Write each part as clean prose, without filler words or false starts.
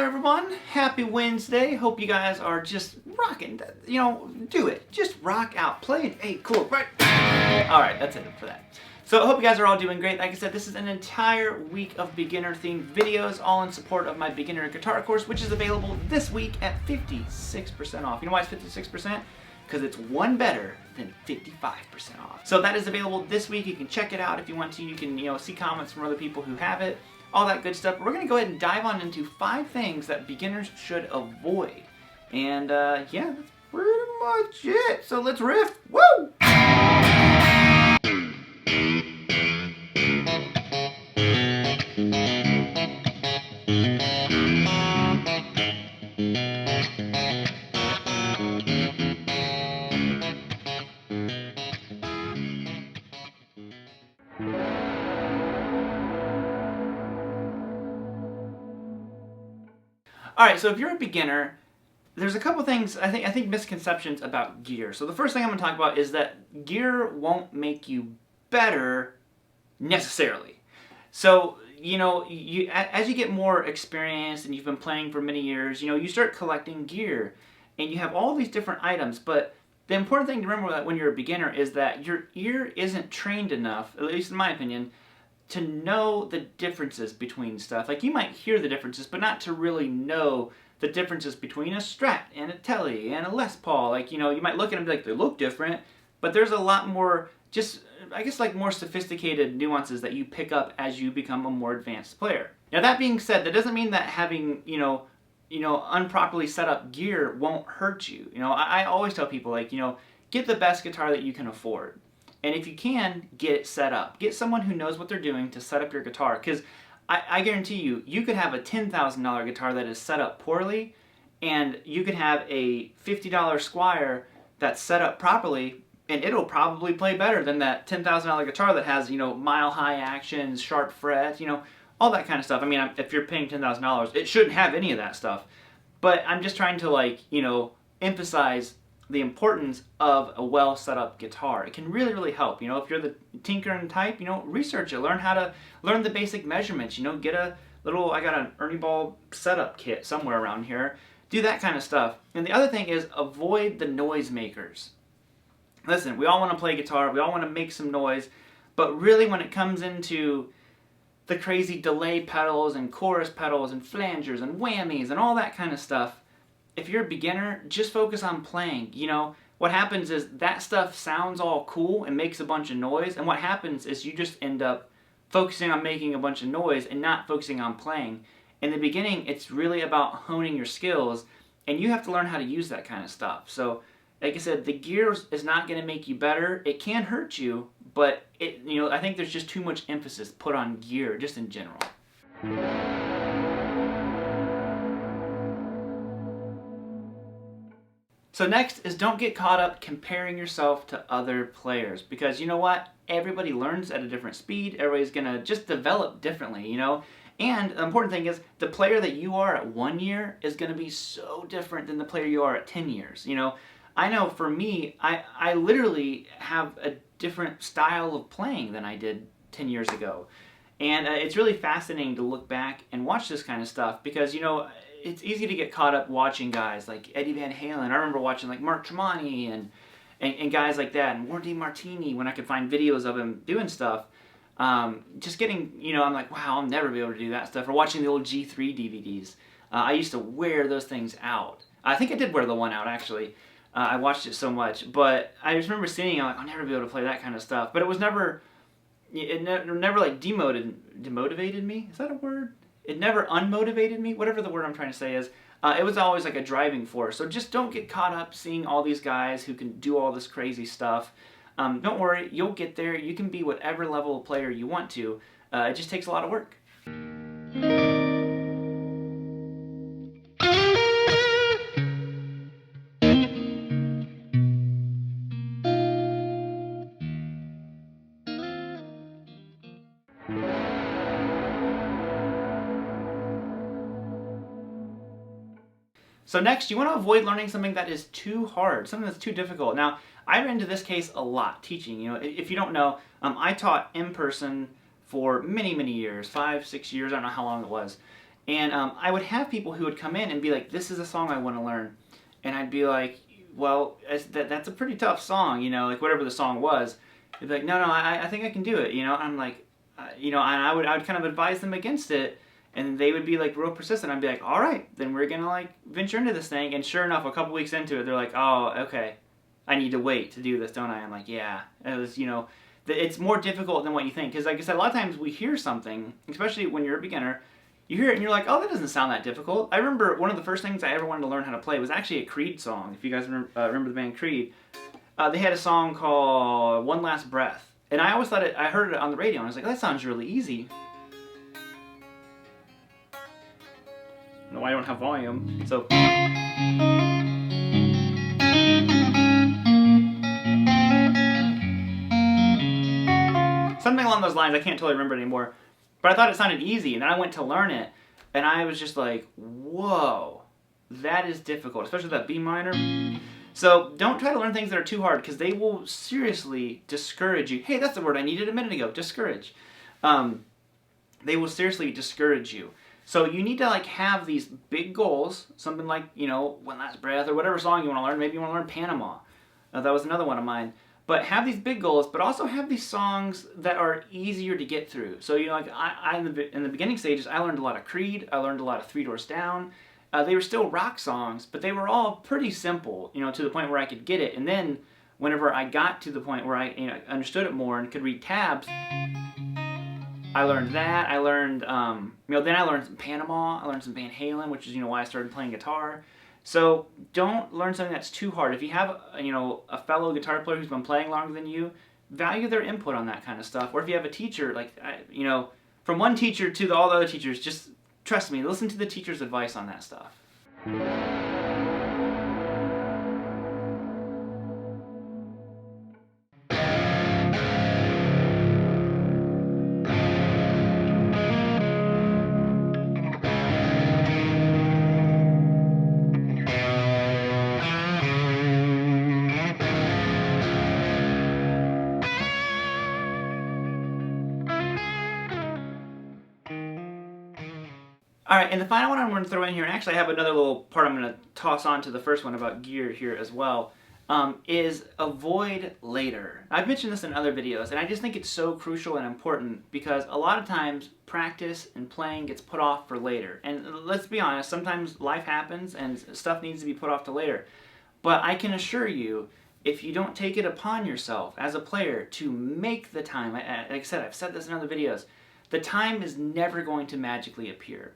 there, everyone. Happy Wednesday. Hope you guys are just rocking. You know, do it. Just rock out. Play it. Hey, cool. Right. All right, that's it for that. So I hope you guys are all doing great. Like I said, this is an entire week of beginner-themed videos, all in support of my beginner guitar course, which is available this week at 56% off. You know why it's 56%? Because it's one better than 55% off. So that is available this week. You can check it out if you want to. You can, see comments from other people who have it. All that good stuff. We're going to go ahead and dive on into 5 things that beginners should avoid. And yeah, that's pretty much it. So let's riff. Woo! Alright, so if you're a beginner, there's a couple things, I think misconceptions about gear. So the first thing I'm going to talk about is that gear won't make you better necessarily. So, as you get more experience and you've been playing for many years, you start collecting gear and you have all these different items, but the important thing to remember when you're a beginner is that your ear isn't trained enough, at least in my opinion, to know the differences between stuff. Like, you might hear the differences, but not to really know the differences between a Strat and a Tele and a Les Paul. Like, you might look at them and be like, they look different, but there's a lot more, more sophisticated nuances that you pick up as you become a more advanced player. Now, that being said, that doesn't mean that having, improperly set up gear won't hurt you. I always tell people, get the best guitar that you can afford. And if you can, get it set up. Get someone who knows what they're doing to set up your guitar. Because I guarantee you could have a $10,000 guitar that is set up poorly, and you could have a $50 SKYPE that's set up properly, and it'll probably play better than that $10,000 guitar that has, mile-high actions, sharp frets, all that kind of stuff. I mean, if you're paying $10,000, it shouldn't have any of that stuff. But I'm just trying to, emphasize the importance of a well set up guitar. It can really, really help. If you're the tinkering type, research it. Learn the basic measurements. Get a little, I got an Ernie Ball setup kit somewhere around here. Do that kind of stuff. And the other thing is avoid the noisemakers. Listen, we all want to play guitar. We all want to make some noise. But really, when it comes into the crazy delay pedals and chorus pedals and flangers and whammies and all that kind of stuff, if you're a beginner, just focus on playing. What happens is that stuff sounds all cool and makes a bunch of noise, and what happens is you just end up focusing on making a bunch of noise and not focusing on playing. In the beginning, it's really about honing your skills, and you have to learn how to use that kind of stuff. So, like I said, the gear is not going to make you better. It can hurt you, but I think there's just too much emphasis put on gear, just in general. So next is don't get caught up comparing yourself to other players, because you know what? Everybody learns at a different speed. Everybody's going to just develop differently, And the important thing is the player that you are at 1 year is going to be so different than the player you are at 10 years. I know for me, I literally have a different style of playing than I did 10 years ago. And it's really fascinating to look back and watch this kind of stuff because, it's easy to get caught up watching guys like Eddie Van Halen. I remember watching like Mark Tremonti and guys like that, and Warren DeMartini when I could find videos of him doing stuff. Just getting, I'm like, wow, I'll never be able to do that stuff. Or watching the old G3 DVDs. I used to wear those things out. I think I did wear the one out, actually. I watched it so much. But I just remember seeing it, I'm like, I'll never be able to play that kind of stuff. But it was never, like demotivated me. Is that a word? It never unmotivated me, whatever the word I'm trying to say is. It was always like a driving force. So just don't get caught up seeing all these guys who can do all this crazy stuff. Don't worry, you'll get there. You can be whatever level of player you want to. It just takes a lot of work. So next, you want to avoid learning something that is too hard, something that's too difficult. Now, I ran into this case a lot teaching. If you don't know, I taught in person for many, many years, 5, 6 years, I don't know how long it was. And I would have people who would come in and be like, this is a song I want to learn. And I'd be like, well, that's a pretty tough song, you know, like whatever the song was. They'd be like, no, I think I can do it, you know. And I'm like, you know, and I would kind of advise them against it. And they would be like real persistent. I'd be like, all right, then we're gonna like venture into this thing. And sure enough, a couple weeks into it, they're like, oh, okay, I need to wait to do this, don't I? I'm like, yeah. It was, you know, it's more difficult than what you think. Because like I said, a lot of times we hear something, especially when you're a beginner, you hear it and you're like, oh, that doesn't sound that difficult. I remember one of the first things I ever wanted to learn how to play was actually a Creed song. If you guys remember the band Creed, they had a song called One Last Breath. And I always thought I heard it on the radio and I was like, that sounds really easy. No, I don't have volume, so. Something along those lines, I can't totally remember anymore. But I thought it sounded easy, and then I went to learn it, and I was just like, whoa, that is difficult, especially that B minor. So don't try to learn things that are too hard, because they will seriously discourage you. Hey, that's the word I needed a minute ago, discourage. They will seriously discourage you. So you need to like have these big goals, something like, you know, One Last Breath or whatever song you want to learn. Maybe you want to learn Panama. That was another one of mine. But have these big goals, but also have these songs that are easier to get through. So, you know, like I in the beginning stages, I learned a lot of Creed. I learned a lot of Three Doors Down. They were still rock songs, but they were all pretty simple, you know, to the point where I could get it. And then whenever I got to the point where I, you know, understood it more and could read tabs, I learned that. I learned, you know, then I learned some Panama. I learned some Van Halen, which is, you know, why I started playing guitar. So don't learn something that's too hard. If you have, you know, a fellow guitar player who's been playing longer than you, value their input on that kind of stuff. Or if you have a teacher, like, you know, from one teacher to all the other teachers, just trust me, listen to the teacher's advice on that stuff. Alright, and the final one I'm going to throw in here, and actually I have another little part I'm going to toss on to the first one about gear here as well, is avoid later. I've mentioned this in other videos, and I just think it's so crucial and important because a lot of times practice and playing gets put off for later. And let's be honest, sometimes life happens and stuff needs to be put off to later. But I can assure you, if you don't take it upon yourself as a player to make the time, like I said, I've said this in other videos, the time is never going to magically appear.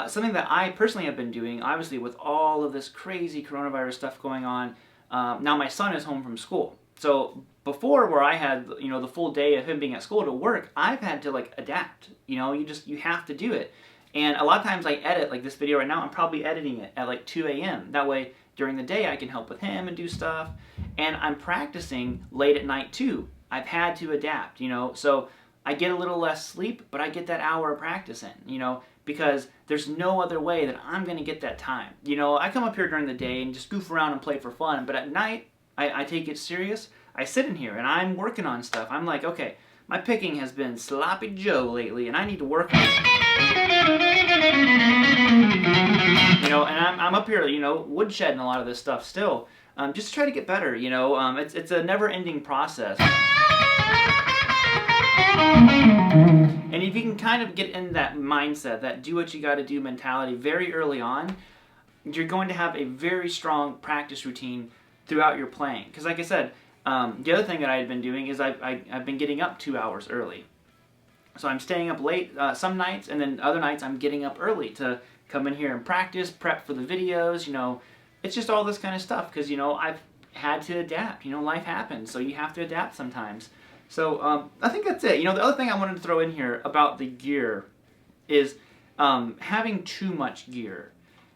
Something that I personally have been doing, obviously with all of this crazy coronavirus stuff going on, now my son is home from school. So before, where I had, you know, the full day of him being at school to work, I've had to like adapt. You know, you have to do it. And a lot of times I edit, like this video right now, I'm probably editing it at like 2 a.m. That way during the day I can help with him and do stuff. And I'm practicing late at night too. I've had to adapt, you know, so I get a little less sleep, but I get that hour of practice in, you know, because there's no other way that I'm going to get that time. You know, I come up here during the day and just goof around and play for fun, but at night, I take it serious. I sit in here and I'm working on stuff. I'm like, okay, my picking has been sloppy Joe lately and I need to work on it. You know, and I'm up here, you know, woodshedding a lot of this stuff still, just to try to get better, you know. It's a never-ending process. And if you can kind of get in that mindset, that do what you got to do mentality very early on, you're going to have a very strong practice routine throughout your playing. Because like I said, the other thing that I had been doing is I've been getting up 2 hours early. So I'm staying up late some nights, and then other nights I'm getting up early to come in here and practice, prep for the videos, you know. It's just all this kind of stuff because, you know, I've had to adapt. You know, life happens, so you have to adapt sometimes. So I think that's it. You know, the other thing I wanted to throw in here about the gear is having too much gear.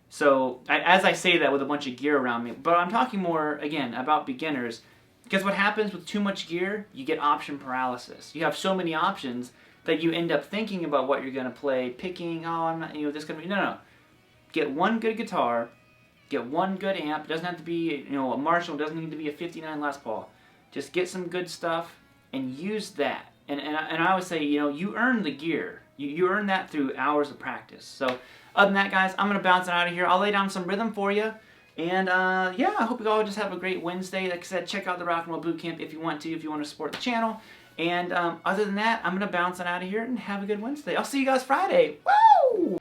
So as I say that with a bunch of gear around me, but I'm talking more, again, about beginners. Because what happens with too much gear, you get option paralysis. You have so many options that you end up thinking about what you're going to play, picking, oh, I'm not, you know, this going to be, no. Get one good guitar, get one good amp. It doesn't have to be, you know, a Marshall. It doesn't need to be a 59 Les Paul. Just get some good stuff and use that. And I always say, you know, you earn the gear. You earn that through hours of practice. So other than that, guys, I'm going to bounce it out of here. I'll lay down some rhythm for you. And yeah, I hope you all just have a great Wednesday. Like I said, check out the Rock and Roll Bootcamp if you want to support the channel. And other than that, I'm going to bounce it out of here and have a good Wednesday. I'll see you guys Friday. Woo!